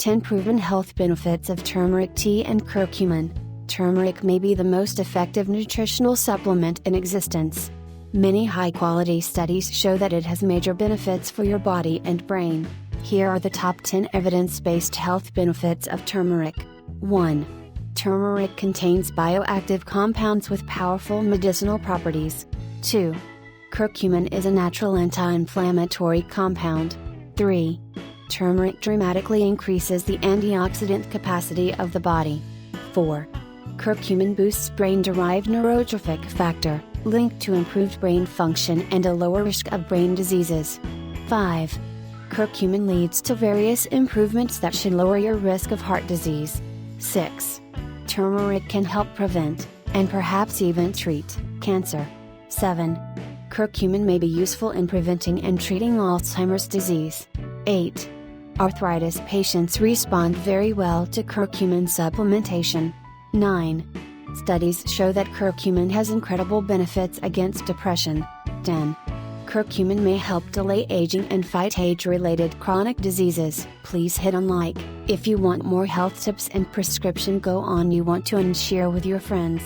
10 Proven Health Benefits of Turmeric Tea and Curcumin. Turmeric may be the most effective nutritional supplement in existence. Many high-quality studies show that it has major benefits for your body and brain. Here are the top 10 evidence-based health benefits of turmeric. 1. Turmeric contains bioactive compounds with powerful medicinal properties. 2. Curcumin is a natural anti-inflammatory compound. 3. Turmeric dramatically increases the antioxidant capacity of the body. 4. Curcumin boosts brain-derived neurotrophic factor, linked to improved brain function and a lower risk of brain diseases. 5. Curcumin leads to various improvements that should lower your risk of heart disease. 6. Turmeric can help prevent, and perhaps even treat, cancer. 7. Curcumin may be useful in preventing and treating Alzheimer's disease. 8. Arthritis patients respond very well to curcumin supplementation. 9. Studies show that curcumin has incredible benefits against depression. 10. Curcumin may help delay aging and fight age-related chronic diseases. Please hit on like if you want more health tips and prescription go on you want to and share with your friends.